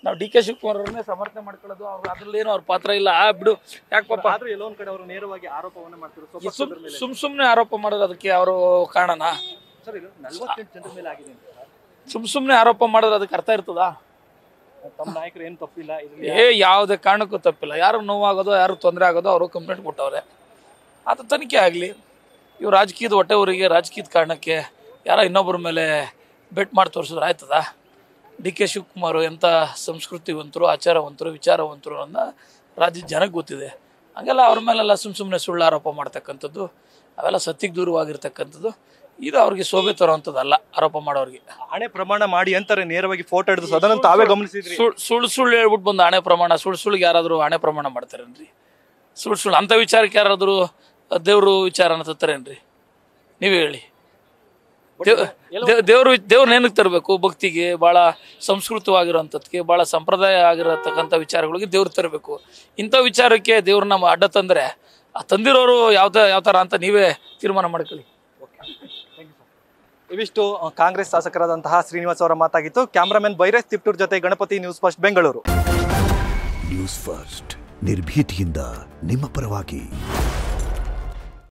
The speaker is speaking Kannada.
ನಾವು ಡಿ ಕೆ ಶಿವಕುಮಾರ್ ಅವ್ರನ್ನೇ ಸಮರ್ಥನೆ ಮಾಡ್ಕೊಳ್ಳೋದು, ಅವ್ರು ಅದ್ರಲ್ಲೇನು ಅವ್ರ ಪಾತ್ರ ಇಲ್ಲ ಬಿಡು. ಯಾಕೆ ಪಾಪ ಆದ್ರೂ ಎಲ್ಲೋ ಒಂದ್ ಕಡೆ ಅವರು ನೇರವಾಗಿ ಆರೋಪವನ್ನ ಮಾಡ್ತಿದ್ರು. ಸುಮ್ಮನೆ ಆರೋಪ ಮಾಡೋದು ಅದಕ್ಕೆ ಅವರು ಕಾರಣನಾ? ಸರ್ ಇದು 48 ಜನರ ಮೇಲೆ ಆಗಿದೆ ಅಂತ ಸುಮ್ಮನೆ ಆರೋಪ ಮಾಡಿದ್ರೆ ಅದಕ್ಕೆ ಅರ್ಥ ಇರ್ತದಾ? ತಮ್ಮ ನಾಯಕರು ಏನು ತಪ್ಪಿಲ್ಲ, ಯಾವುದೇ ಕಾರಣಕ್ಕೂ ತಪ್ಪಿಲ್ಲ. ಯಾರು ನೋವಾಗೋದು, ಯಾರು ತೊಂದರೆ ಆಗೋದು ಅವರು ಕಂಪ್ಲೇಂಟ್ ಕೊಟ್ಟವ್ರೆ, ಅದು ತನಿಖೆ ಆಗಲಿ. ಇವು ರಾಜಕೀಯದ ಹೊಟ್ಟೆವರಿಗೆ, ರಾಜಕೀಯದ ಕಾರಣಕ್ಕೆ ಯಾರೋ ಇನ್ನೊಬ್ಬರ ಮೇಲೆ ಬೆಟ್ ಮಾಡಿ ತೋರಿಸಿದ್ರೆ ಆಯ್ತದ? ಡಿ ಕೆ ಶಿವಕುಮಾರ್ ಎಂಥ ಸಂಸ್ಕೃತಿವಂತರು, ಆಚಾರವಂತರು, ವಿಚಾರವಂತರು ಅನ್ನೋ ರಾಜ್ಯದ ಜನಕ್ಕೆ ಗೊತ್ತಿದೆ. ಹಾಗೆಲ್ಲ ಅವ್ರ ಮೇಲೆಲ್ಲ ಸುಮ್ಮನೆ ಸುಳ್ಳು ಆರೋಪ ಮಾಡ್ತಕ್ಕಂಥದ್ದು, ಅವೆಲ್ಲ ಸತ್ಯಕ್ಕೆ ದೂರವಾಗಿರ್ತಕ್ಕಂಥದ್ದು. ಇದು ಅವ್ರಿಗೆ ಶೋಭೆ ತರುವಂಥದ್ದಲ್ಲ ಆರೋಪ ಮಾಡೋರಿಗೆ. ಹಣೆ ಪ್ರಮಾಣ ಮಾಡಿ ಅಂತಾರೆ ನೇರವಾಗಿ ಫೋಟೋ ಹಿಡಿದು, ಅದನ್ನು ತಾವೇ ಗಮನಿಸಿದ್ರಿ. ಸುಳ್ಳು ಹೇಳ್ಬಿಟ್ಟು ಬಂದು ಹಣೆ ಪ್ರಮಾಣ, ಸುಳ್ಳಿಗೆ ಯಾರಾದರೂ ಹಣೆ ಪ್ರಮಾಣ ಮಾಡ್ತಾರೇನ್ರಿ? ಸುಳ್ಳು ಅಂಥ ವಿಚಾರಕ್ಕೆ ಯಾರಾದರೂ ದೇವರು ವಿಚಾರನ ತರ್ತಾರೇನ್ರಿ? ನೀವೇ ಹೇಳಿ. ದೇವ್ರನ್ನ ಏನಕ್ಕೆ ತರಬೇಕು? ಭಕ್ತಿಗೆ, ಭಾಳ ಸಂಸ್ಕೃತವಾಗಿರೋಂಥದ್ಕೆ, ಭಾಳ ಸಂಪ್ರದಾಯ ಆಗಿರತಕ್ಕಂಥ ವಿಚಾರಗಳಿಗೆ ದೇವ್ರು ತರಬೇಕು. ಇಂಥ ವಿಚಾರಕ್ಕೆ ದೇವ್ರನ್ನ ಅಡ್ಡ ತಂದರೆ ಆ ತಂದಿರೋರು ಯಾವ ಥರ ಅಂತ ನೀವೇ ತೀರ್ಮಾನ ಮಾಡ್ಕೊಳ್ಳಿ. ಇವಿಷ್ಟು ಕಾಂಗ್ರೆಸ್ ಶಾಸಕರಾದಂತಹ ಶ್ರೀನಿವಾಸ್ ಅವರ ಮಾತಾಗಿತ್ತು. ಕ್ಯಾಮ್ರಾಮನ್ ಬೈರೇಶ್ ತಿಪ್ಟೂರ್ ಜೊತೆ Ganapati, news first Bengaluru. News first ನಿರ್ಭೀತಿಯಿಂದ ನಿಮ್ಮ ಪರವಾಗಿ.